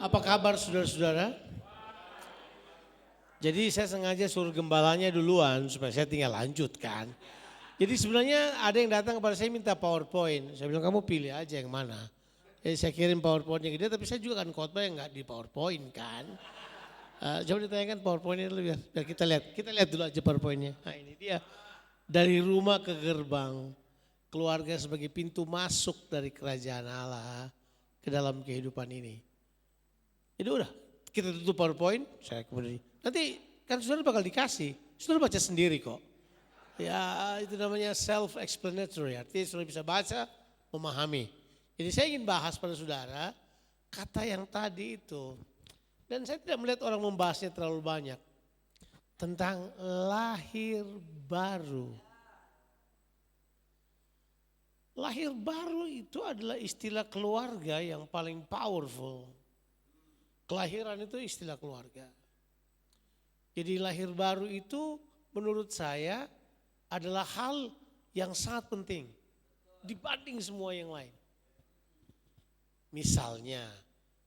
Apa kabar saudara-saudara? Jadi saya sengaja suruh gembalanya duluan supaya saya tinggal lanjutkan. Jadi sebenarnya ada yang datang kepada saya minta PowerPoint. Saya bilang kamu pilih aja yang mana. Jadi saya kirim PowerPoint-nya ke dia, tapi saya juga kan khotbah yang nggak di PowerPoint kan. Coba ditanyakan PowerPoint-nya dulu biar kita lihat. Kita lihat dulu aja PowerPoint-nya. Nah ini dia. Dari rumah ke gerbang. Keluarga sebagai pintu masuk dari kerajaan Allah ke dalam kehidupan ini. Jadi udah kita tutup PowerPoint, saya kemudian nanti kan saudara bakal dikasih, saudara baca sendiri kok. Ya itu namanya self-explanatory, artinya saudara bisa baca, memahami. Jadi saya ingin bahas pada saudara kata yang tadi itu. Dan saya tidak melihat orang membahasnya terlalu banyak. Tentang lahir baru. Lahir baru itu adalah istilah keluarga yang paling powerful. Kelahiran itu istilah keluarga. Jadi lahir baru itu menurut saya adalah hal yang sangat penting dibanding semua yang lain. Misalnya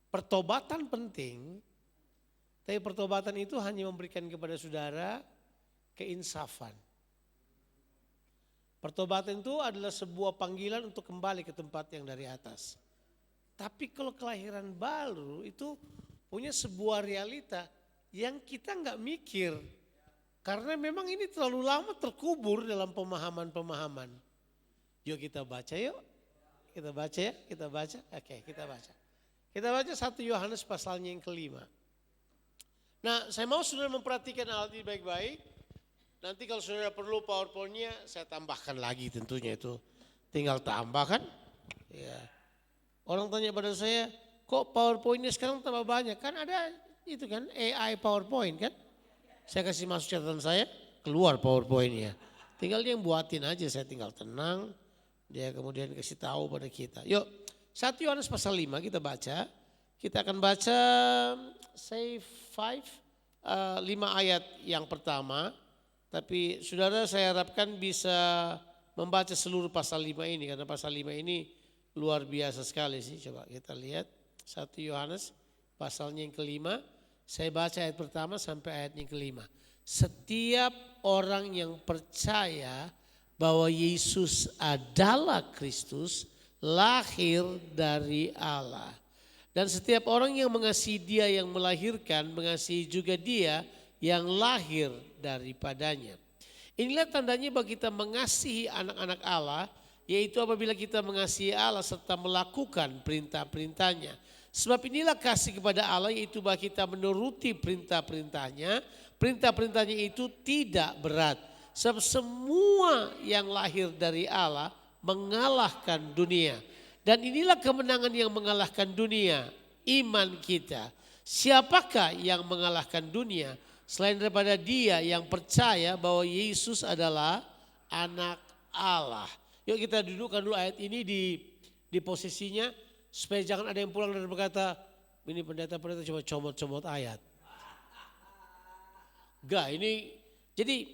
pertobatan penting, tapi pertobatan itu hanya memberikan kepada saudara keinsafan. Pertobatan itu adalah sebuah panggilan untuk kembali ke tempat yang dari atas. Tapi kalau kelahiran baru itu punya sebuah realita yang kita nggak mikir. Karena memang ini terlalu lama terkubur dalam pemahaman-pemahaman. Yuk kita baca yuk. Kita baca ya, kita baca. Oke, kita baca. Kita baca 1 Yohanes pasalnya yang kelima. Nah saya mau saudara memperhatikan hal ini baik-baik. Nanti kalau saudara perlu PowerPoint-nya saya tambahkan lagi tentunya itu. Tinggal tambahkan. Ya. Orang tanya pada saya, kok PowerPoint-nya sekarang tambah banyak? Kan ada itu kan AI PowerPoint kan. Saya kasih masuk catatan saya, keluar PowerPoint-nya. Tinggal dia yang buatin aja, saya tinggal tenang. Dia kemudian kasih tahu pada kita. Yuk 1 Yohanes pasal 5 kita baca. Kita akan baca say 5 ayat yang pertama. Tapi saudara saya harapkan bisa membaca seluruh pasal 5 ini. Karena pasal 5 ini luar biasa sekali sih. Coba kita lihat 1 Yohanes pasalnya yang kelima. Saya baca ayat pertama sampai ayat yang kelima. Setiap orang yang percaya bahwa Yesus adalah Kristus lahir dari Allah. Dan setiap orang yang mengasihi dia yang melahirkan, mengasihi juga dia yang lahir daripadanya. Inilah tandanya bahwa kita mengasihi anak-anak Allah, yaitu apabila kita mengasihi Allah serta melakukan perintah-perintahnya. Sebab inilah kasih kepada Allah, yaitu bahwa kita menuruti perintah-perintahnya. Perintah-perintahnya itu tidak berat. Sebab semua yang lahir dari Allah mengalahkan dunia. Dan inilah kemenangan yang mengalahkan dunia, iman kita. Siapakah yang mengalahkan dunia? Selain daripada dia yang percaya bahwa Yesus adalah anak Allah. Yuk kita dudukkan dulu ayat ini di posisinya. Supaya jangan ada yang pulang dan berkata, ini pendeta-pendeta cuma comot-comot ayat. Enggak, ini jadi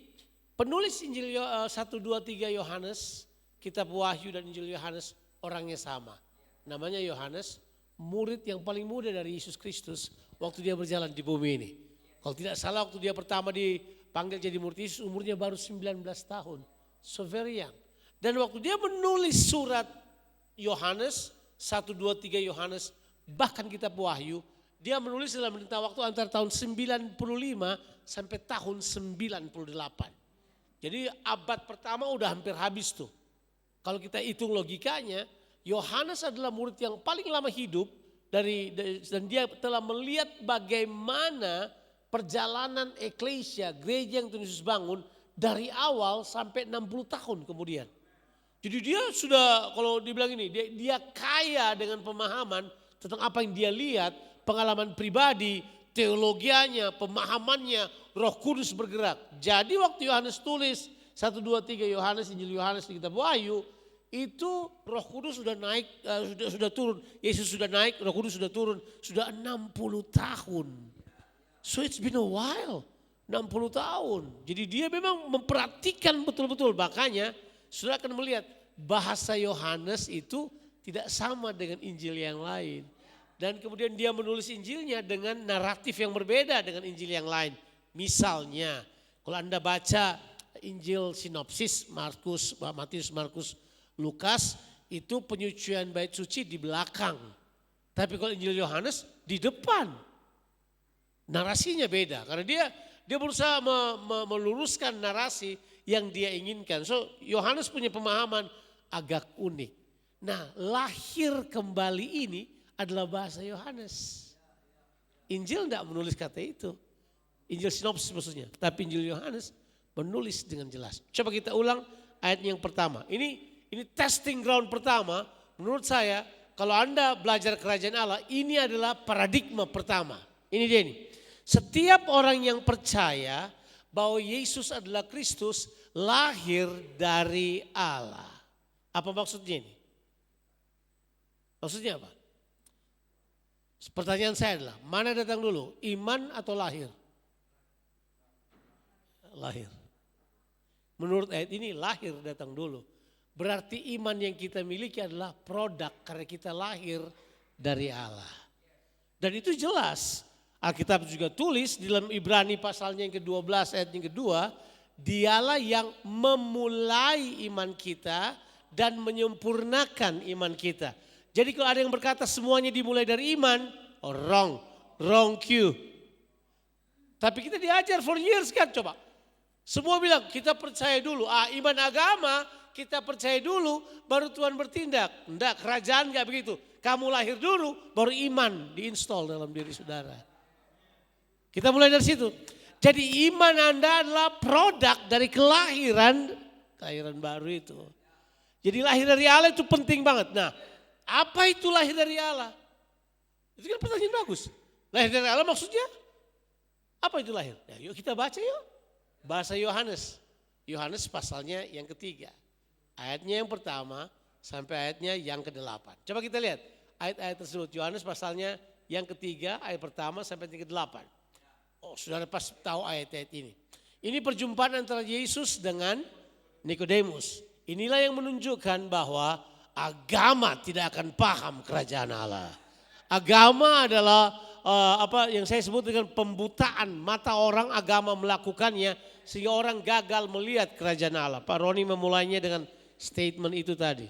penulis Injil 1, 2, 3 Yohanes, kitab Wahyu dan Injil Yohanes orangnya sama. Namanya Yohanes, murid yang paling muda dari Yesus Kristus waktu dia berjalan di bumi ini. Kalau tidak salah waktu dia pertama dipanggil jadi murid Yesus umurnya baru 19 tahun. So very young. Dan waktu dia menulis surat Yohanes, 1, 2, 3 Yohanes, bahkan kitab Wahyu, dia menulis dalam rentang waktu antara tahun 95 sampai tahun 98. Jadi abad pertama udah hampir habis tuh. Kalau kita hitung logikanya, Yohanes adalah murid yang paling lama hidup dan dia telah melihat bagaimana perjalanan eklesia, gereja yang Tuhan Yesus bangun dari awal sampai 60 tahun kemudian. Jadi dia sudah, kalau dibilang ini, dia kaya dengan pemahaman tentang apa yang dia lihat, pengalaman pribadi, teologianya, pemahamannya, Roh Kudus bergerak. Jadi waktu Yohanes tulis 1, 2, 3 Yohanes, Injil Yohanes di kitab Wahyu, itu Roh Kudus sudah naik, sudah turun. Yesus sudah naik, Roh Kudus sudah turun, sudah 60 tahun. So it's been a while, 60 tahun. Jadi dia memang memperhatikan betul-betul. Makanya saudara akan melihat bahasa Yohanes itu tidak sama dengan Injil yang lain. Dan kemudian dia menulis Injilnya dengan naratif yang berbeda dengan Injil yang lain. Misalnya, kalau Anda baca Injil sinopsis Markus, Matius, Markus, Lukas, itu penyucian bait suci di belakang. Tapi kalau Injil Yohanes di depan. Narasinya beda karena dia berusaha meluruskan narasi yang dia inginkan. So Yohanes punya pemahaman agak unik. Nah, lahir kembali ini adalah bahasa Yohanes. Injil tidak menulis kata itu. Injil sinopsis maksudnya. Tapi Injil Yohanes menulis dengan jelas. Coba kita ulang ayat yang pertama. Ini testing ground pertama. Menurut saya kalau Anda belajar kerajaan Allah, ini adalah paradigma pertama. Ini dia ini. Setiap orang yang percaya bahwa Yesus adalah Kristus lahir dari Allah. Apa maksudnya ini? Maksudnya apa? Pertanyaan saya adalah, mana datang dulu? Iman atau lahir? Lahir. Menurut ayat ini lahir datang dulu. Berarti iman yang kita miliki adalah produk karena kita lahir dari Allah. Dan itu jelas. Alkitab juga tulis di dalam Ibrani pasalnya yang ke-12 ayat yang kedua. Dialah yang memulai iman kita dan menyempurnakan iman kita. Jadi kalau ada yang berkata semuanya dimulai dari iman, oh wrong cue. Tapi kita diajar for years kan coba. Semua bilang kita percaya dulu, iman agama kita percaya dulu baru Tuhan bertindak. Enggak, kerajaan enggak begitu. Kamu lahir dulu baru iman diinstal dalam diri saudara. Kita mulai dari situ. Jadi iman Anda adalah produk dari kelahiran baru itu. Jadi lahir dari Allah itu penting banget. Nah, apa itu lahir dari Allah? Itu kan pertanyaan bagus. Lahir dari Allah maksudnya apa itu lahir? Ya, yuk kita baca yuk. Bahasa Yohanes. Yohanes pasalnya yang ketiga. Ayatnya yang pertama sampai ayatnya yang ke-8. Coba kita lihat ayat-ayat tersebut. Yohanes pasalnya yang ketiga ayat pertama sampai yang ke-8. Oh, saudara pas tahu ayat-ayat ini. Ini perjumpaan antara Yesus dengan Nikodemus. Inilah yang menunjukkan bahwa agama tidak akan paham kerajaan Allah. Agama adalah apa yang saya sebut dengan pembutaan mata orang agama melakukannya sehingga orang gagal melihat kerajaan Allah. Pak Roni memulainya dengan statement itu tadi.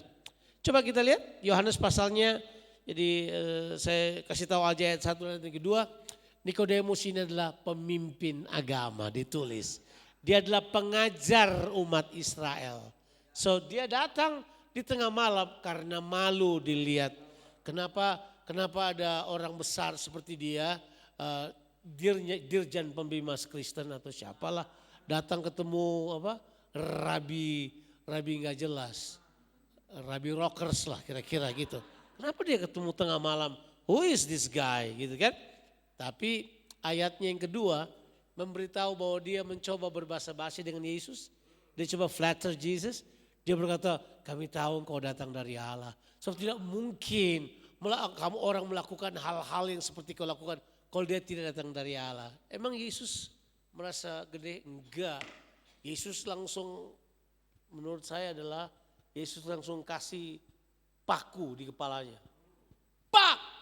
Coba kita lihat Yohanes pasalnya. Jadi saya kasih tahu aja ayat 1 dan ayat kedua. Nikodemus ini adalah pemimpin agama ditulis. Dia adalah pengajar umat Israel. So dia datang di tengah malam karena malu dilihat. Kenapa ada orang besar seperti dia, dirjen pembimbing Kristen atau siapalah datang ketemu rabi nggak jelas, rabi rockers lah kira-kira gitu. Kenapa dia ketemu tengah malam? Who is this guy gitu kan? Tapi ayatnya yang kedua memberitahu bahwa dia mencoba berbahasa basi dengan Yesus. Dia coba flatter Jesus. Dia berkata, kami tahu engkau datang dari Allah. So tidak mungkin kamu orang melakukan hal-hal yang seperti kau lakukan kalau dia tidak datang dari Allah. Emang Yesus merasa gede? Enggak. Yesus langsung menurut saya adalah Yesus langsung kasih paku di kepalanya. Pak!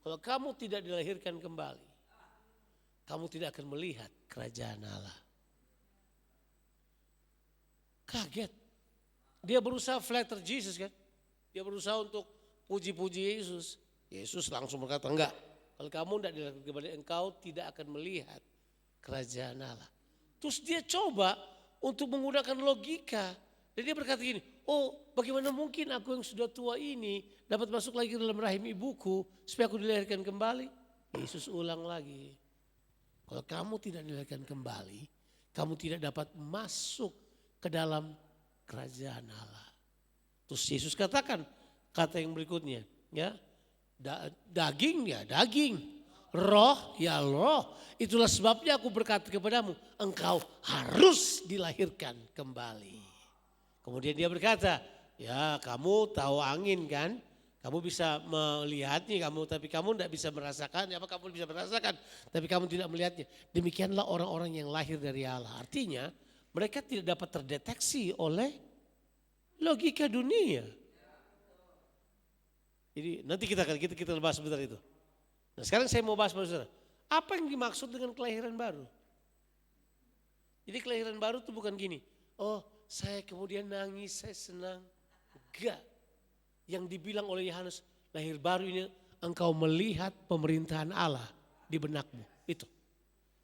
Kalau kamu tidak dilahirkan kembali, kamu tidak akan melihat kerajaan Allah. Kaget. Dia berusaha flatter Jesus kan. Dia berusaha untuk puji-puji Yesus. Yesus langsung berkata enggak. Kalau kamu tidak dilahirkan kembali, engkau tidak akan melihat kerajaan Allah. Terus dia coba untuk menggunakan logika. Dan dia berkata gini, oh bagaimana mungkin aku yang sudah tua ini dapat masuk lagi dalam rahim ibuku supaya aku dilahirkan kembali. Yesus ulang lagi. Kalau kamu tidak dilahirkan kembali, kamu tidak dapat masuk ke dalam kerajaan Allah. Terus Yesus katakan kata yang berikutnya, ya daging ya daging, roh ya roh. Itulah sebabnya aku berkata kepadamu, engkau harus dilahirkan kembali. Kemudian dia berkata, ya kamu tahu angin kan, kamu bisa melihatnya tapi kamu tidak bisa merasakan. Apa kamu bisa merasakan, tapi kamu tidak melihatnya. Demikianlah orang-orang yang lahir dari Allah. Artinya mereka tidak dapat terdeteksi oleh logika dunia. Jadi nanti kita bahas sebentar itu. Nah sekarang saya mau bahas saudara, apa yang dimaksud dengan kelahiran baru? Jadi kelahiran baru itu bukan gini, oh saya kemudian nangis, saya senang. Enggak. Yang dibilang oleh Yohanes, lahir baru ini engkau melihat pemerintahan Allah di benakmu.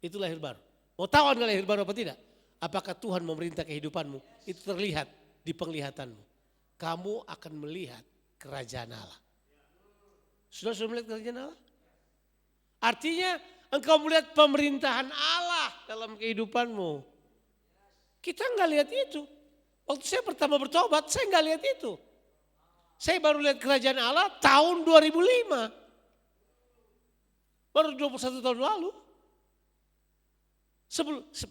Itu lahir baru. Mau tahu anda lahir baru apa tidak? Apakah Tuhan memerintah kehidupanmu? Itu terlihat di penglihatanmu. Kamu akan melihat kerajaan Allah. Sudah melihat kerajaan Allah? Artinya engkau melihat pemerintahan Allah dalam kehidupanmu. Kita enggak lihat itu. Waktu saya pertama bertobat, saya enggak lihat itu. Saya baru lihat kerajaan Allah tahun 2005. Baru 21 tahun lalu.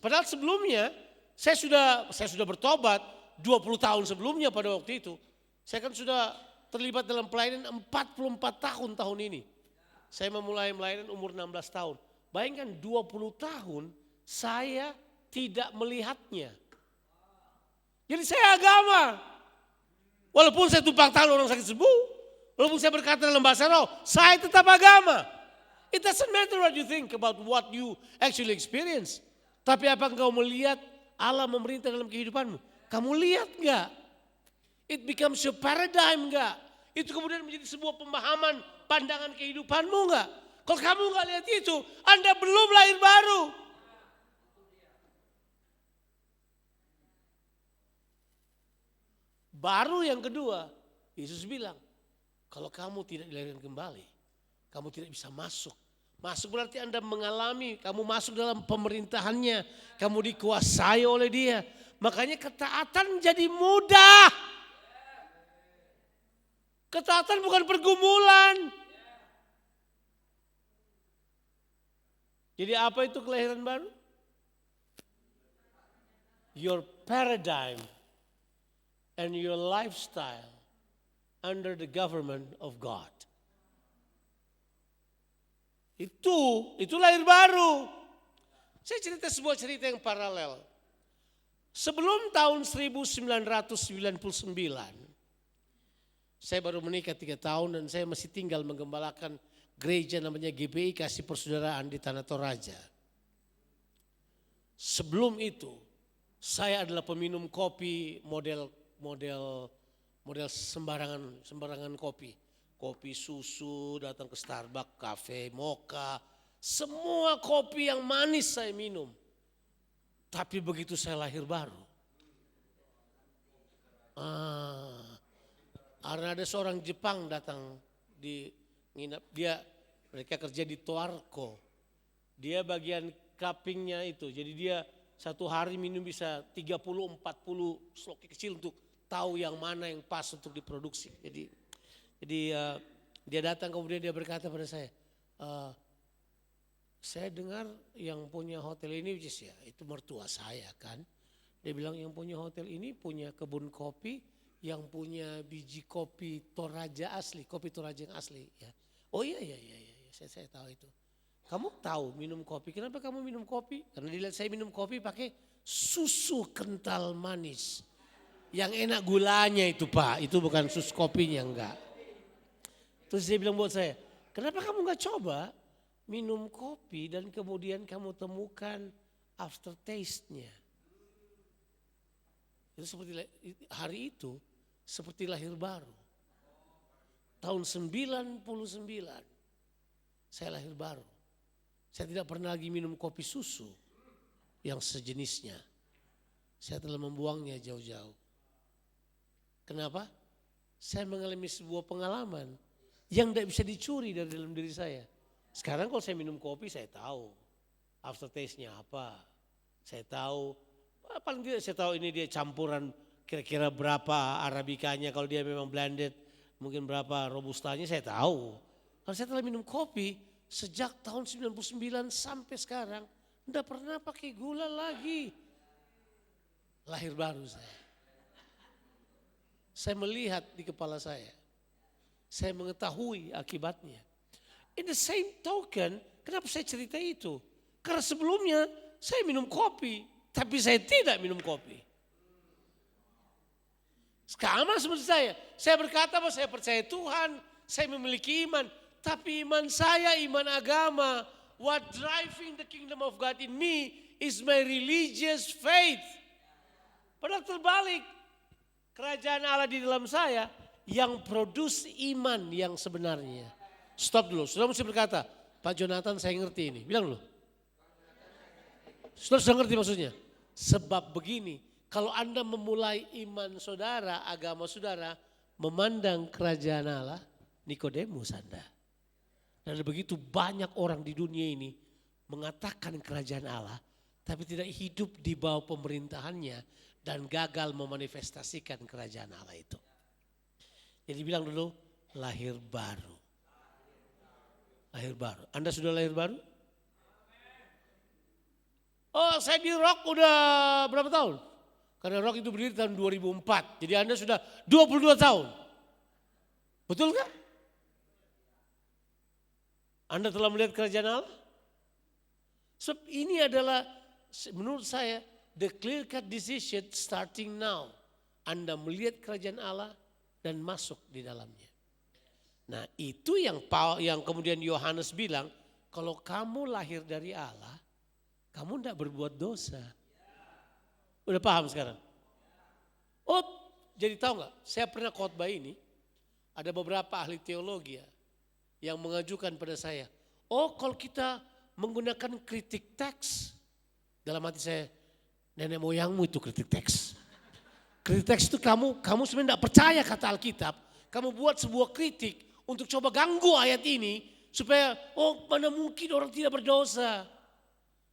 Padahal sebelumnya saya sudah bertobat 20 tahun sebelumnya pada waktu itu. Saya kan sudah terlibat dalam pelayanan 44 tahun ini. Saya memulai pelayanan umur 16 tahun. Bayangkan 20 tahun saya tidak melihatnya. Jadi saya agama. Walaupun saya tumpang tangan orang sakit sembuh. Walaupun saya berkata dalam bahasa roh, saya tetap agama. It doesn't matter what you think about what you actually experience. Tapi apa engkau melihat Allah memerintah dalam kehidupanmu? Kamu lihat enggak? It becomes your paradigm enggak? Itu kemudian menjadi sebuah pemahaman pandangan kehidupanmu enggak? Kalau kamu enggak lihat itu, Anda belum lahir baru. Baru yang kedua, Yesus bilang, kalau kamu tidak dilahirkan kembali, kamu tidak bisa masuk. Masuk berarti Anda mengalami, kamu masuk dalam pemerintahannya, kamu dikuasai oleh Dia. Makanya ketaatan jadi mudah. Ketaatan bukan pergumulan. Jadi apa itu kelahiran baru? Your paradigm and your lifestyle under the government of God. Itu lahir baru. Saya cerita sebuah cerita yang paralel. Sebelum tahun 1999, saya baru menikah 3 tahun dan saya masih tinggal menggembalakan gereja namanya GBI Kasih Persaudaraan di Tanah Toraja. Sebelum itu, saya adalah peminum kopi model sembarangan kopi. Kopi susu, datang ke Starbucks, kafe, mocha. Semua kopi yang manis saya minum. Tapi begitu saya lahir baru. Karena ada seorang Jepang datang di nginap. Mereka kerja di Toarco. Dia bagian cuppingnya itu. Jadi dia satu hari minum bisa 30-40 sloki kecil untuk tahu yang mana yang pas untuk diproduksi. Jadi dia datang kemudian dia berkata pada saya dengar yang punya hotel ini itu mertua saya kan. Dia bilang yang punya hotel ini punya kebun kopi, yang punya biji kopi Toraja asli, kopi Toraja yang asli. Ya. Oh iya, saya tahu itu. Kamu tahu minum kopi, kenapa kamu minum kopi? Karena dilihat saya minum kopi pakai susu kental manis. Yang enak gulanya itu Pak, itu bukan susu kopinya enggak. Terus dia bilang buat saya, kenapa kamu gak coba minum kopi dan kemudian kamu temukan aftertaste-nya. Itu seperti hari itu seperti lahir baru. Tahun 99 saya lahir baru. Saya tidak pernah lagi minum kopi susu yang sejenisnya. Saya telah membuangnya jauh-jauh. Kenapa? Saya mengalami sebuah pengalaman yang tidak bisa dicuri dari dalam diri saya. Sekarang kalau saya minum kopi saya tahu aftertaste-nya apa. Saya tahu, paling tidak saya tahu ini dia campuran kira-kira berapa arabikanya, kalau dia memang blended mungkin berapa robustanya saya tahu. Kalau saya telah minum kopi sejak tahun 99 sampai sekarang tidak pernah pakai gula lagi. Lahir baru saya. Saya melihat di kepala saya. Saya mengetahui akibatnya. In the same token, kenapa saya cerita itu? Karena sebelumnya saya minum kopi, tapi saya tidak minum kopi. Sama seperti saya berkata bahwa saya percaya Tuhan, saya memiliki iman. Tapi iman saya, iman agama. What driving the kingdom of God in me is my religious faith. Padahal terbalik. Kerajaan Allah di dalam saya yang produce iman yang sebenarnya. Stop dulu, saudara mesti berkata, Pak Jonathan saya ngerti ini. Bilang dulu. Saudara sudah ngerti maksudnya? Sebab begini, kalau Anda memulai iman saudara, agama saudara, memandang kerajaan Allah, Nikodemus Anda. Dan begitu banyak orang di dunia ini mengatakan kerajaan Allah, tapi tidak hidup di bawah pemerintahannya dan gagal memanifestasikan kerajaan Allah itu. Jadi bilang dulu, lahir baru. Lahir baru. Anda sudah lahir baru? Oh, saya di Rock udah berapa tahun? Karena Rock itu berdiri tahun 2004. Jadi Anda sudah 22 tahun. Betul kan? Anda telah melihat kerajaan Allah? Sebab ini adalah menurut saya the clear cut decision starting now. Anda melihat kerajaan Allah dan masuk di dalamnya. Nah itu yang kemudian Yohanes bilang, kalau kamu lahir dari Allah, kamu tidak berbuat dosa. Udah paham sekarang? Oh, jadi tahu nggak? Saya pernah khotbah ini, ada beberapa ahli teologi yang mengajukan pada saya, oh kalau kita menggunakan kritik teks, dalam hati saya, nenek moyangmu itu kritik teks. Kritik teks itu kamu sebenarnya tidak percaya kata Alkitab, kamu buat sebuah kritik untuk coba ganggu ayat ini, supaya mana mungkin orang tidak berdosa.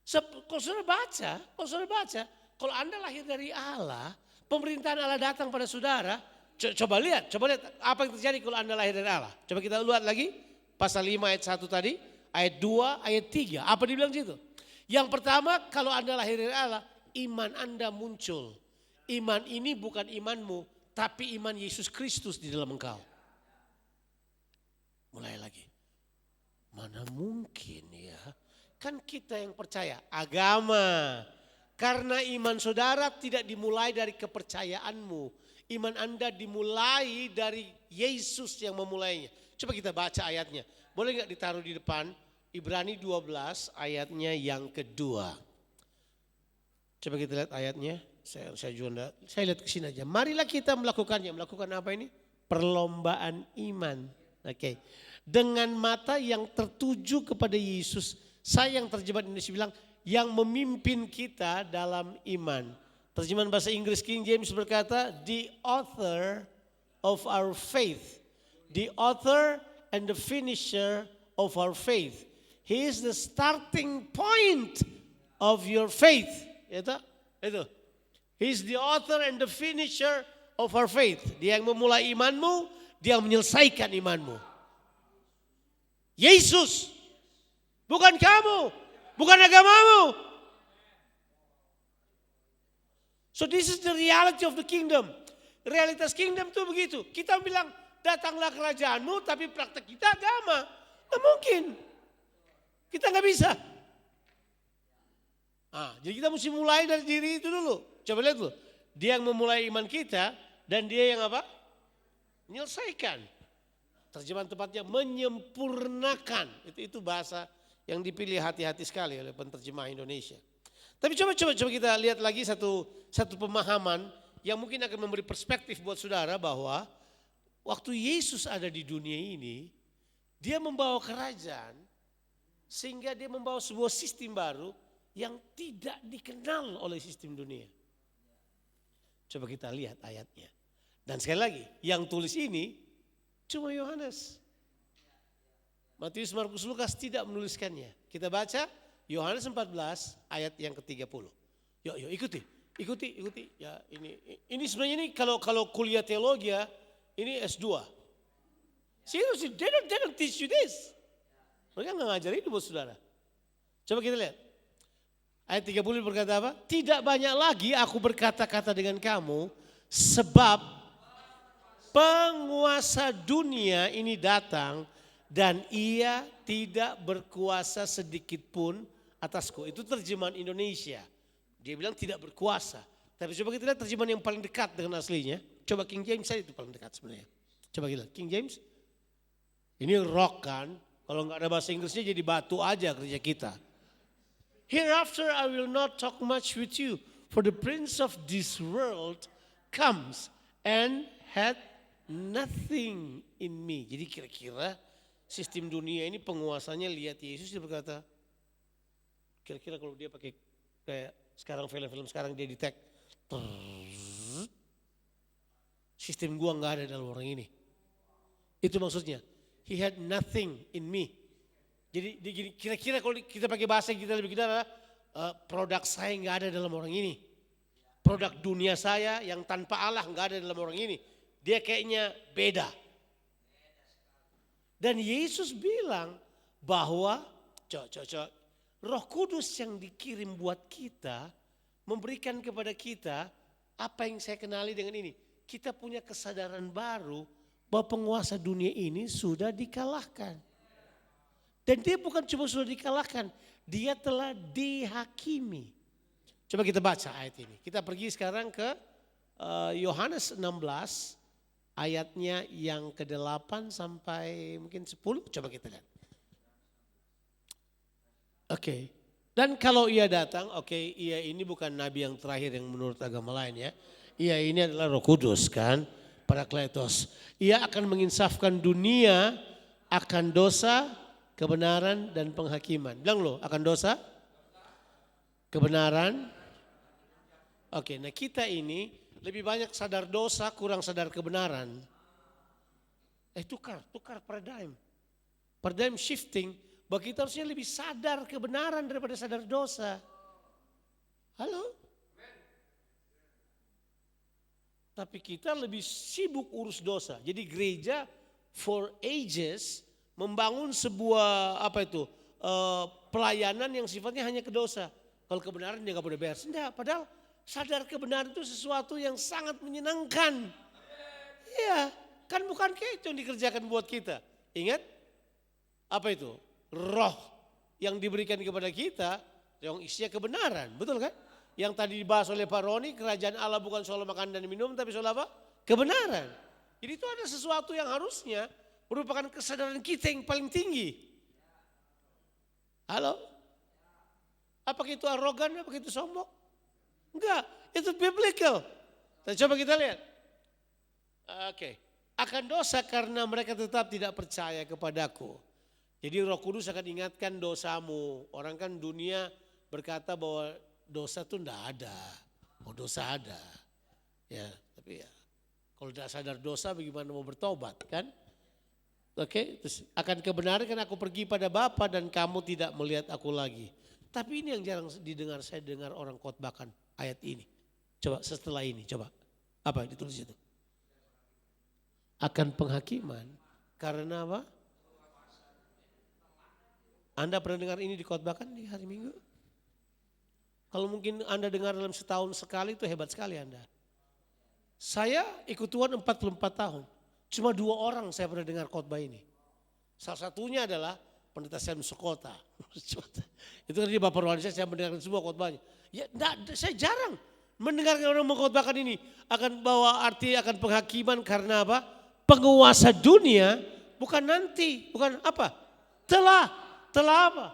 Kalau saudara baca, kalau Anda lahir dari Allah, pemerintahan Allah datang pada saudara, coba lihat apa yang terjadi kalau Anda lahir dari Allah. Coba kita lihat lagi pasal 5 ayat 1 tadi, ayat 2, ayat 3. Apa dibilang situ? Yang pertama, kalau Anda lahir dari Allah, iman Anda muncul. Iman ini bukan imanmu, tapi iman Yesus Kristus di dalam engkau. Mulai lagi. Mana mungkin ya? Kan kita yang percaya agama. Karena iman saudara tidak dimulai dari kepercayaanmu. Iman Anda dimulai dari Yesus yang memulainya. Coba kita baca ayatnya. Boleh gak ditaruh di depan? Ibrani 12 ayatnya yang kedua. Coba kita lihat ayatnya. Saya lihat ke sini aja. Marilah kita melakukannya. Melakukan apa ini? Perlombaan iman. Oke. Dengan mata yang tertuju kepada Yesus. Saya yang terjemahan Indonesia bilang, yang memimpin kita dalam iman. Terjemahan bahasa Inggris King James berkata, the author of our faith. The author and the finisher of our faith. He is the starting point of your faith. Itu. He is the author and the finisher of our faith. Dia yang memulai imanmu, dia yang menyelesaikan imanmu. Yesus. Bukan kamu, bukan agamamu. So this is the reality of the kingdom. Realitas kingdom itu begitu. Kita bilang datanglah kerajaanmu, tapi praktek kita agama. Nggak mungkin. Kita nggak bisa. Jadi kita mesti mulai dari diri itu dulu. Coba lihat dulu. Dia yang memulai iman kita dan dia yang apa? Menyelesaikan. Terjemahan tepatnya menyempurnakan. Itu bahasa yang dipilih hati-hati sekali oleh penterjemah Indonesia. Tapi coba kita lihat lagi satu pemahaman yang mungkin akan memberi perspektif buat saudara bahwa waktu Yesus ada di dunia ini, dia membawa kerajaan sehingga dia membawa sebuah sistem baru yang tidak dikenal oleh sistem dunia. Coba kita lihat ayatnya. Dan sekali lagi, yang tulis ini cuma Yohanes. Matius, Markus, Lukas tidak menuliskannya. Kita baca Yohanes 14 ayat yang ke-30. Yuk ikuti. Ya ini sebenarnya ini kalau kuliah teologi ya, ini S2. Seriously, they don't teach you this. Mereka nggak ngajarin itu buat saudara. Coba kita lihat. Ayat 30 berkata apa? Tidak banyak lagi aku berkata-kata dengan kamu, sebab penguasa dunia ini datang dan ia tidak berkuasa sedikit pun atasku. Itu terjemahan Indonesia. Dia bilang tidak berkuasa. Tapi coba kita lihat terjemahan yang paling dekat dengan aslinya. Coba King James saya itu paling dekat sebenarnya. Coba kita lihat King James. Ini rock kan, kalau nggak ada bahasa Inggrisnya jadi batu aja kerja kita. Hereafter I will not talk much with you, for the prince of this world comes and had nothing in me. Jadi kira-kira sistem dunia ini penguasanya lihat Yesus, dia berkata, kira-kira kalau dia pakai kayak sekarang film-film sekarang dia di tag, sistem gua nggak ada dalam orang ini. Itu maksudnya. He had nothing in me. Jadi kira-kira kalau kita pakai bahasa kita lebih kita adalah produk saya nggak ada dalam orang ini. Produk dunia saya yang tanpa Allah nggak ada dalam orang ini. Dia kayaknya beda. Dan Yesus bilang bahwa Roh Kudus yang dikirim buat kita memberikan kepada kita apa yang saya kenali dengan ini. Kita punya kesadaran baru bahwa penguasa dunia ini sudah dikalahkan. Dan dia bukan cuma sudah dikalahkan, dia telah dihakimi. Coba kita baca ayat ini. Kita pergi sekarang ke Yohanes 16 ayatnya yang ke-8 sampai mungkin 10. Coba kita lihat. Oke. Dan kalau ia datang, ia ini bukan nabi yang terakhir yang menurut agama lain ya. Ia ini adalah Roh Kudus kan, Parakletos. Ia akan menginsafkan dunia akan dosa, kebenaran dan penghakiman. Bilang loh, akan dosa, kebenaran. Oke, nah kita ini lebih banyak sadar dosa, kurang sadar kebenaran. Tukar paradigm. Paradigm shifting. Bahwa kita harusnya lebih sadar kebenaran daripada sadar dosa. Halo? Tapi kita lebih sibuk urus dosa. Jadi gereja for ages membangun sebuah pelayanan yang sifatnya hanya ke dosa. Kalau kebenaran dia gak boleh beres. Enggak, padahal sadar kebenaran itu sesuatu yang sangat menyenangkan. Iya, kan bukan kayak itu yang dikerjakan buat kita. Ingat, apa itu? Roh yang diberikan kepada kita, yang isinya kebenaran, betul kan? Yang tadi dibahas oleh Pak Roni, kerajaan Allah bukan soal makan dan minum, tapi soal apa? Kebenaran. Jadi itu ada sesuatu yang harusnya merupakan kesadaran kita yang paling tinggi. Halo? Apakah itu arogan, apakah itu sombong? Enggak, itu biblical. Coba kita lihat. Oke. Akan dosa karena mereka tetap tidak percaya kepadaku. Jadi Roh Kudus akan ingatkan dosamu. Orang kan dunia berkata bahwa dosa itu enggak ada. Oh dosa ada. Ya, tapi ya kalau tidak sadar dosa bagaimana mau bertobat kan? Oke, terus akan kebenaran kan aku pergi pada Bapa dan kamu tidak melihat aku lagi. Tapi ini yang jarang didengar, saya dengar orang khotbahkan ayat ini. Coba setelah ini, coba. Apa ditulis itu? Akan penghakiman karena apa? Anda pernah dengar ini dikhotbahkan di hari Minggu? Kalau mungkin Anda dengar dalam setahun sekali itu hebat sekali Anda. Saya ikut Tuhan 44 tahun. Cuma 2 orang saya pernah dengar khotbah ini. Salah satunya adalah Pendeta Sam Sokota. Itu kan dia Bapak Rohani saya mendengarkan semua khotbahnya. Ya, saya jarang mendengarkan orang mengkhotbahkan ini. Akan bawa arti akan penghakiman karena apa? Penguasa dunia bukan nanti, bukan apa? Telah apa?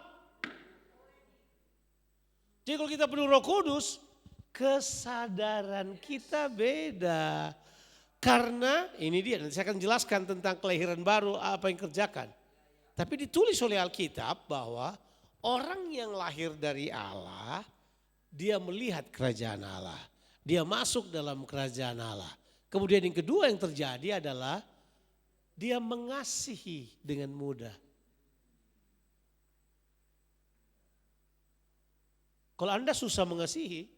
Jadi kalau kita penuh Roh Kudus, kesadaran kita beda. Karena ini dia, nanti saya akan jelaskan tentang kelahiran baru apa yang kerjakan. Tapi ditulis oleh Alkitab bahwa orang yang lahir dari Allah, dia melihat kerajaan Allah. Dia masuk dalam kerajaan Allah. Kemudian yang kedua yang terjadi adalah dia mengasihi dengan mudah. Kalau Anda susah mengasihi,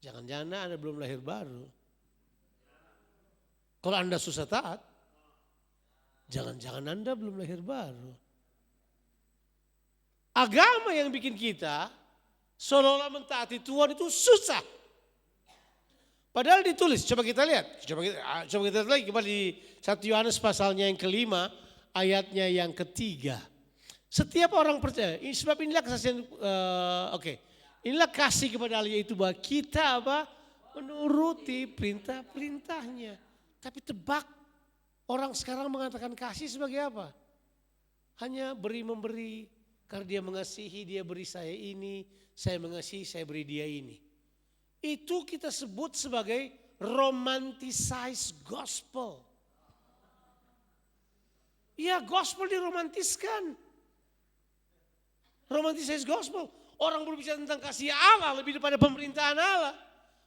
jangan-jangan Anda belum lahir baru. Kalau Anda susah taat, jangan-jangan Anda belum lahir baru. Agama yang bikin kita seolah-olah mentaati Tuhan itu susah. Padahal ditulis, coba kita lihat. Coba kita lihat lagi kembali di 1 Yohanes pasalnya yang ke-5, ayatnya yang ke-3. Setiap orang percaya, sebab inilah kesaksian, inilah kasih kepada Allah yaitu bahwa kita menuruti perintah-perintahnya. Tapi tebak, Orang sekarang mengatakan kasih sebagai apa? Hanya beri-memberi. Karena dia mengasihi, dia beri saya ini. Saya mengasihi, saya beri dia ini. Itu kita sebut sebagai romanticized gospel. Ya, gospel diromantiskan. Romanticized gospel. Orang berbicara tentang kasih Allah lebih daripada pemerintahan Allah.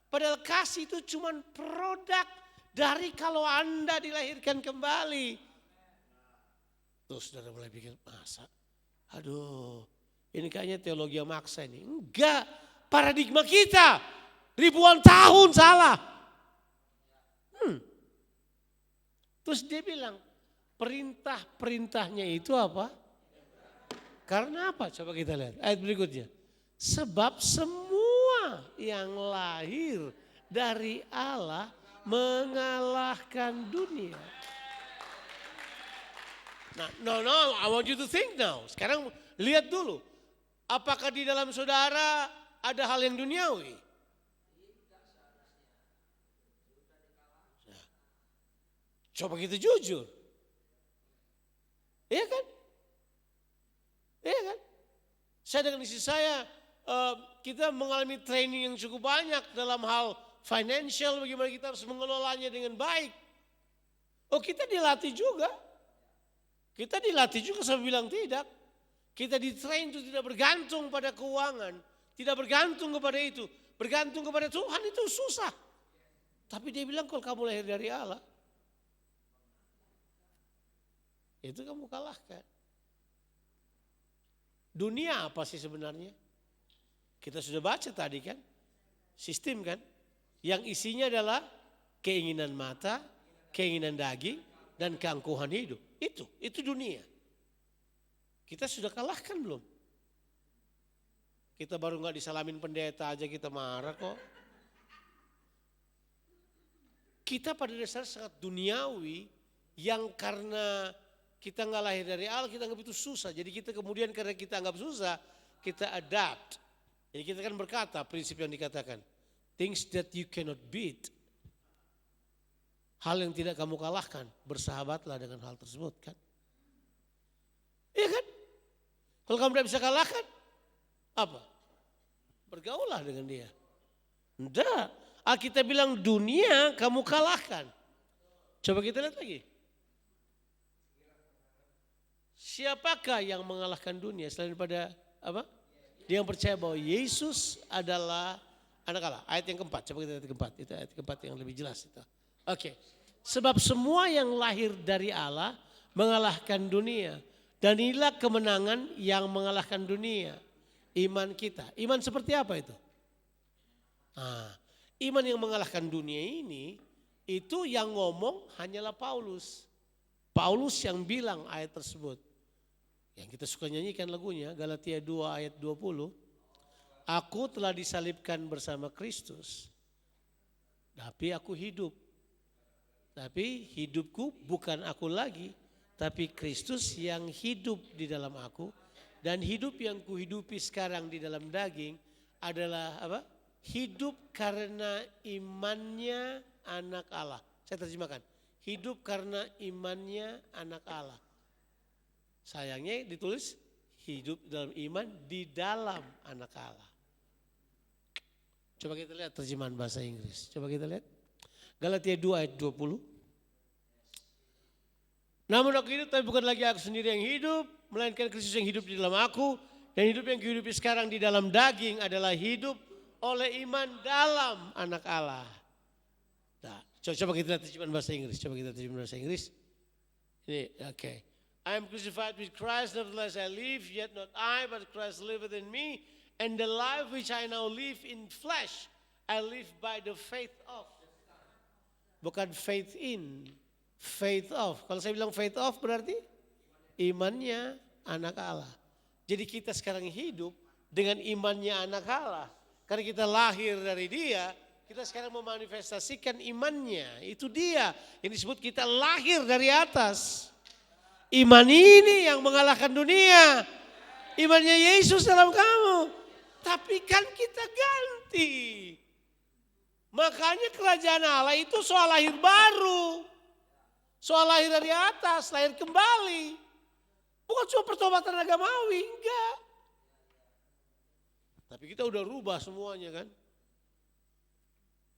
Padahal kasih itu cuma produk dari kalau Anda dilahirkan kembali. Terus saudara mulai pikir, masa? Aduh, ini kayaknya teologi yang maksa ini. Enggak, paradigma kita ribuan tahun salah. Terus dia bilang, perintah-perintahnya itu apa? Karena apa? Coba kita lihat ayat berikutnya. Sebab semua yang lahir dari Allah mengalahkan dunia. Nah, no, I want you to think now. Sekarang lihat dulu. Apakah di dalam saudara ada hal yang duniawi? Nah, coba kita jujur. Iya kan? Iya kan? Saya dengan istri saya, kita mengalami training yang cukup banyak dalam hal financial, bagaimana kita harus mengelolanya dengan baik. Oh, kita dilatih juga. Kita dilatih juga sampai bilang tidak. Kita ditrain untuk tidak bergantung pada keuangan. Tidak bergantung kepada itu. Bergantung kepada Tuhan itu susah. Tapi dia bilang kalau kamu lahir dari Allah. Itu kamu kalahkan. Dunia apa sih sebenarnya? Kita sudah baca tadi kan. Sistem kan. Yang isinya adalah keinginan mata, keinginan daging, dan keangkuhan hidup. Itu dunia. Kita sudah kalahkan belum? Kita baru gak disalamin pendeta aja kita marah kok. Kita pada dasarnya sangat duniawi yang karena kita gak lahir dari Allah kita anggap itu susah. Jadi kita kemudian karena kita anggap susah kita adapt. Jadi kita kan berkata prinsip yang dikatakan. Things that you cannot beat. Hal yang tidak kamu kalahkan, bersahabatlah dengan hal tersebut kan. Iya kan? Kalau kamu tidak bisa kalahkan, apa? Bergaulah dengan dia. Enggak, Alkitab bilang dunia kamu kalahkan. Coba kita lihat lagi. Siapakah yang mengalahkan dunia selain pada apa? Dia yang percaya bahwa Yesus adalah anak Allah. Ayat yang keempat, coba kita lihat yang keempat. Itu ayat keempat yang lebih jelas itu. Oke, sebab semua yang lahir dari Allah mengalahkan dunia. Dan inilah kemenangan yang mengalahkan dunia. Iman kita. Iman seperti apa itu? Iman yang mengalahkan dunia ini, itu yang ngomong hanyalah Paulus. Paulus yang bilang ayat tersebut. Yang kita suka nyanyikan lagunya, Galatia 2 ayat 20. Aku telah disalibkan bersama Kristus. Tapi aku hidup. Tapi hidupku bukan aku lagi, tapi Kristus yang hidup di dalam aku. Dan hidup yang kuhidupi sekarang di dalam daging adalah apa? Hidup karena imannya anak Allah. Saya terjemahkan. Hidup karena imannya anak Allah. Sayangnya ditulis hidup dalam iman di dalam anak Allah. Coba kita lihat terjemahan bahasa Inggris. Coba kita lihat. Galatia 2 ayat 20. Namun aku hidup tapi bukan lagi aku sendiri yang hidup. Melainkan Kristus yang hidup di dalam aku. Dan hidup yang kehidupi sekarang di dalam daging adalah hidup oleh iman dalam anak Allah. Nah, coba kita lihat terjemahan bahasa Inggris. Coba kita terjemahan bahasa Inggris. Ini oke. I am crucified with Christ, nevertheless I live, yet not I, but Christ liveth in me. And the life which I now live in flesh, I live by the faith of. Bukan faith in, faith of. Kalau saya bilang faith of berarti imannya anak Allah. Jadi kita sekarang hidup dengan imannya anak Allah. Karena kita lahir dari dia, kita sekarang memanifestasikan imannya. Itu dia yang disebut kita lahir dari atas. Iman ini yang mengalahkan dunia. Imannya Yesus dalam kamu. Tapi kan kita ganti. Makanya kerajaan Allah itu soal lahir baru. soal lahir dari atas, lahir kembali. Bukan cuma pertobatan agamawi, enggak. Tapi kita udah rubah semuanya kan.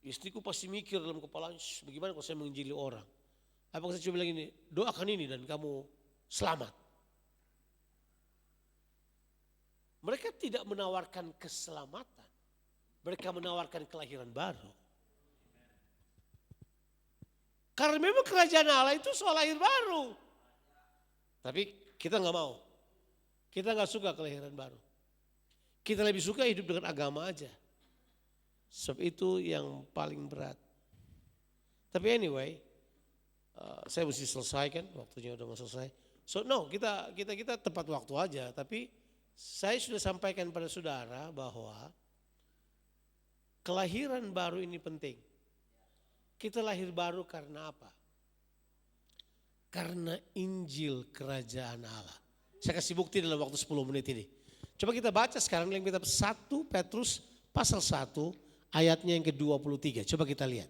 Istriku pasti mikir dalam kepala, bagaimana kalau saya menginjili orang. Apakah saya coba bilang ini, doakan ini dan kamu selamat. Mereka tidak menawarkan keselamatan. Mereka menawarkan kelahiran baru. Karena memang kerajaan Allah itu soal lahir baru. Tapi kita nggak mau. Kita nggak suka kelahiran baru. Kita lebih suka hidup dengan agama aja. Sebab itu yang paling berat. Tapi anyway, saya mesti selesaikan, waktunya udah mau selesai. So no, kita tepat waktu aja. Tapi saya sudah sampaikan pada saudara bahwa kelahiran baru ini penting. Kita lahir baru karena apa? Karena Injil Kerajaan Allah. Saya kasih bukti dalam waktu 10 menit ini. Coba kita baca sekarang yang kita 1 Petrus pasal 1 ayatnya yang ke-23. Coba kita lihat.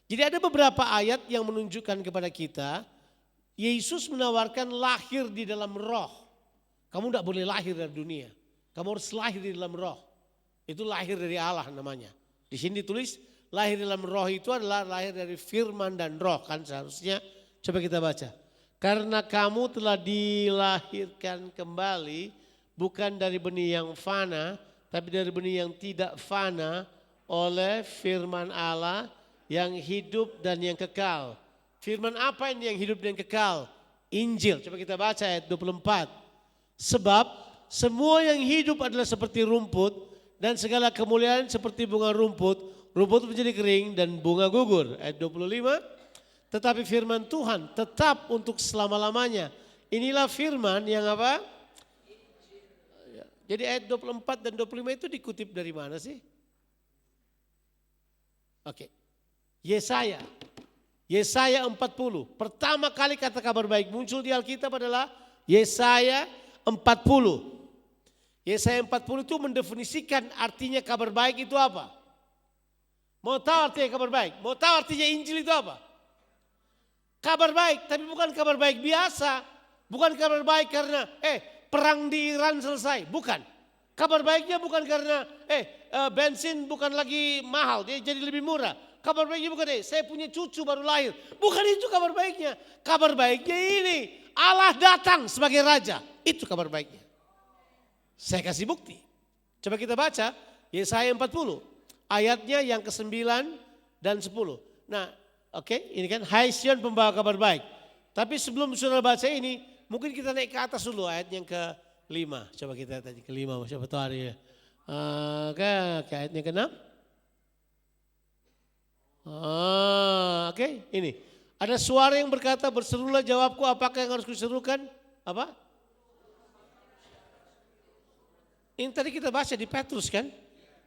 Jadi ada beberapa ayat yang menunjukkan kepada kita Yesus menawarkan lahir di dalam roh. Kamu tidak boleh lahir dari dunia. Kamu harus lahir di dalam roh. Itu lahir dari Allah namanya. Di sini ditulis lahir dalam roh itu adalah lahir dari firman dan roh kan seharusnya. Coba kita baca. Karena kamu telah dilahirkan kembali bukan dari benih yang fana tapi dari benih yang tidak fana oleh firman Allah yang hidup dan yang kekal. Firman apa ini yang hidup dan yang kekal? Injil. Coba kita baca ayat 24. Sebab semua yang hidup adalah seperti rumput dan segala kemuliaan seperti bunga rumput. Rumput menjadi kering dan bunga gugur. Ayat 25. Tetapi firman Tuhan tetap untuk selama-lamanya. Inilah firman yang apa? Jadi ayat 24 dan 25 itu dikutip dari mana sih? Oke. Yesaya 40. Pertama kali kata kabar baik muncul di Alkitab adalah Yesaya 40. Yesaya 40 itu mendefinisikan artinya kabar baik itu apa? Mau tahu artinya kabar baik? Mau tahu artinya Injil itu apa? Kabar baik, tapi bukan kabar baik biasa. Bukan kabar baik karena perang di Iran selesai, bukan. Kabar baiknya bukan karena bensin bukan lagi mahal, dia jadi lebih murah. Kabar baiknya bukan saya punya cucu baru lahir. Bukan itu kabar baiknya. Kabar baiknya ini Allah datang sebagai raja. Itu kabar baiknya. Saya kasih bukti. Coba kita baca Yesaya 40. Ayatnya yang ke-9 dan 10. Nah, oke, ini kan Hai Sion pembawa kabar baik. Tapi sebelum saudara baca ini, mungkin kita naik ke atas dulu ayat yang ke-5. Coba kita tadi ke-5, siapa tahu hari ya. Ke ayatnya ke-6. Oke, ini. Ada suara yang berkata, berserulah jawabku, apakah yang harus kuserukan? Apa? Ini tadi kita baca di Petrus kan?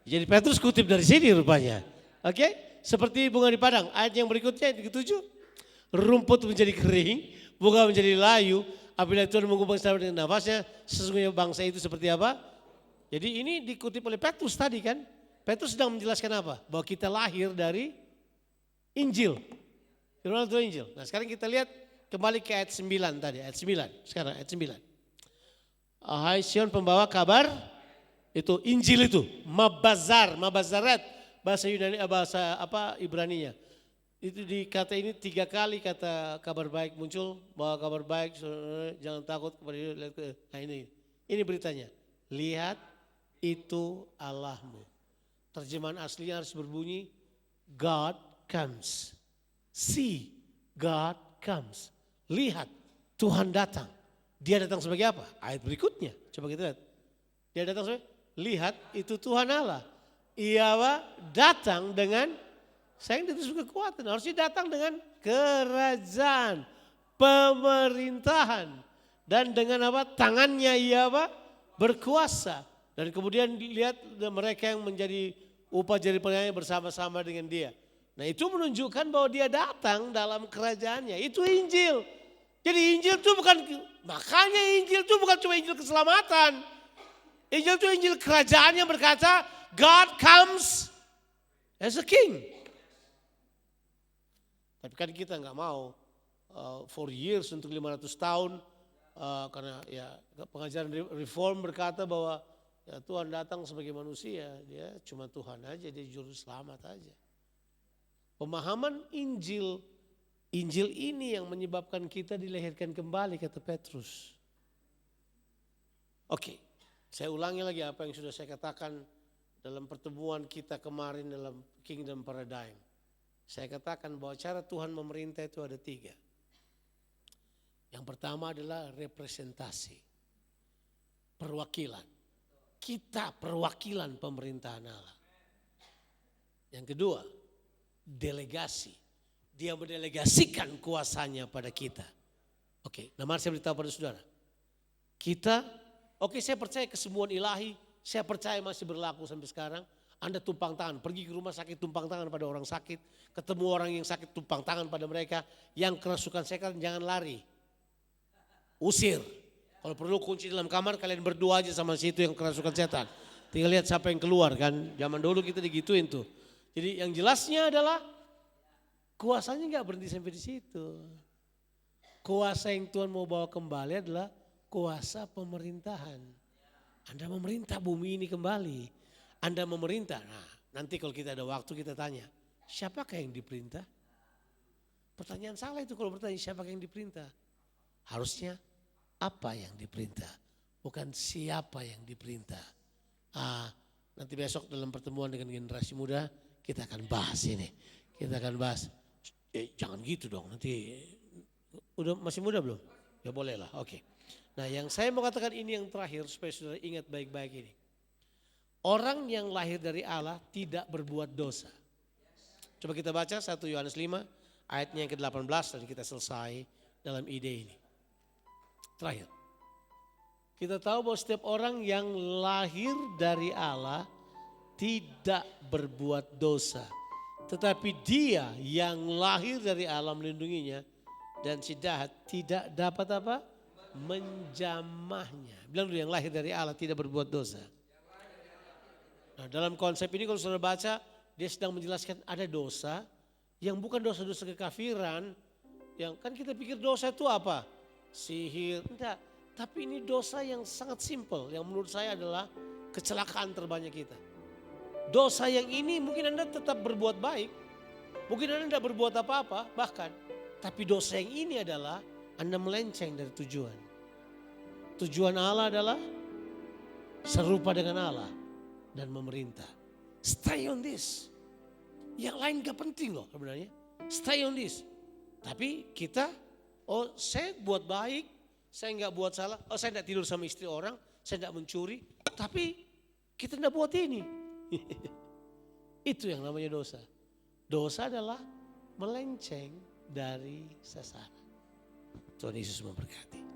Jadi Petrus kutip dari sini rupanya. Oke, seperti bunga di padang. Ayat yang berikutnya, yang ke-7. Rumput menjadi kering, bunga menjadi layu. Apabila Tuhan mengubah dengan nafasnya, sesungguhnya bangsa itu seperti apa? Jadi ini dikutip oleh Petrus tadi kan. Petrus sedang menjelaskan apa? Bahwa kita lahir dari Injil. Firman Tuhan Injil. Nah sekarang kita lihat kembali ke ayat 9 tadi. Ayat 9. Sekarang ayat 9. Hai Sion pembawa kabar. Itu Injil itu. Mabazaret. Bahasa Yunani, bahasa apa Ibraninya. Itu dikata ini 3 kali kata kabar baik muncul. Bahwa kabar baik jangan takut kepada dia. Nah ini beritanya. Lihat itu Allahmu. Terjemahan aslinya harus berbunyi God comes. See, God comes. Lihat, Tuhan datang. Dia datang sebagai apa? Ayat berikutnya. Coba kita lihat. Dia datang sebagai, lihat itu Tuhan Allah. Ia datang dengan, saya itu kekuatan. Harusnya datang dengan kerajaan, pemerintahan. Dan dengan apa? Tangannya ia berkuasa. Dan kemudian dilihat mereka yang menjadi upah jadi penyanyi bersama-sama dengan dia. Nah itu menunjukkan bahwa dia datang dalam kerajaannya. Itu Injil. Jadi Injil itu bukan, makanya Injil itu bukan cuma Injil keselamatan. Injil itu Injil kerajaan yang berkata God comes as a king. Tapi kan kita nggak mau. for years untuk 500 tahun. Karena ya pengajaran reform berkata bahwa ya Tuhan datang sebagai manusia, dia cuma Tuhan aja, dia juru selamat aja. Pemahaman Injil ini yang menyebabkan kita dilahirkan kembali, kata Petrus. Oke, saya ulangi lagi apa yang sudah saya katakan dalam pertemuan kita kemarin dalam Kingdom Paradigm. Saya katakan bahwa cara Tuhan memerintah itu ada 3. Yang pertama adalah representasi, perwakilan. Kita perwakilan pemerintahan Allah. Yang kedua, delegasi. Dia mendelegasikan kuasanya pada kita. Oke, nah mari saya beritahu pada saudara. Kita, saya percaya kesembuhan ilahi, saya percaya masih berlaku sampai sekarang. Anda tumpang tangan, pergi ke rumah sakit tumpang tangan pada orang sakit. Ketemu orang yang sakit tumpang tangan pada mereka. Yang kerasukan setan jangan lari. Usir. Kalau perlu kunci dalam kamar, kalian berdua aja sama situ yang kerasukan setan. Tinggal lihat siapa yang keluar kan. Zaman dulu kita digituin tuh. Jadi yang jelasnya adalah kuasanya nggak berhenti sampai di situ. Kuasa yang Tuhan mau bawa kembali adalah kuasa pemerintahan. Anda memerintah bumi ini kembali. Anda memerintah. Nah, nanti kalau kita ada waktu kita tanya, siapakah yang diperintah? Pertanyaan salah itu kalau bertanya siapakah yang diperintah. Harusnya apa yang diperintah, bukan siapa yang diperintah. Nanti besok dalam pertemuan dengan generasi muda kita akan bahas ini. Kita akan bahas. Jangan gitu dong, nanti udah masih muda belum? Ya boleh lah, oke. Nah yang saya mau katakan ini yang terakhir supaya saudara ingat baik-baik ini. Orang yang lahir dari Allah tidak berbuat dosa. Coba kita baca 1 Yohanes 5 ayatnya yang ke-18 dan kita selesai dalam ide ini. Terakhir, kita tahu bahwa setiap orang yang lahir dari Allah tidak berbuat dosa. Tetapi dia yang lahir dari Allah melindunginya dan si jahat tidak dapat apa? Menjamahnya. Bilang dulu yang lahir dari Allah tidak berbuat dosa. Nah dalam konsep ini kalau saudara baca, dia sedang menjelaskan ada dosa yang bukan dosa-dosa kekafiran. Yang kan kita pikir dosa itu apa? Sihir, enggak. Tapi ini dosa yang sangat simpel, yang menurut saya adalah kecelakaan terbanyak kita. Dosa yang ini mungkin Anda tetap berbuat baik, mungkin Anda tidak berbuat apa-apa bahkan. Tapi dosa yang ini adalah Anda melenceng dari tujuan. Tujuan Allah adalah serupa dengan Allah dan memerintah. Stay on this. Yang lain gak penting loh sebenarnya. Stay on this. Tapi kita, saya buat baik, saya nggak buat salah, saya nggak tidur sama istri orang, saya nggak mencuri, tapi kita nggak buat ini. Itu yang namanya dosa. Dosa adalah melenceng dari sasaran. Tuhan Yesus memberkati.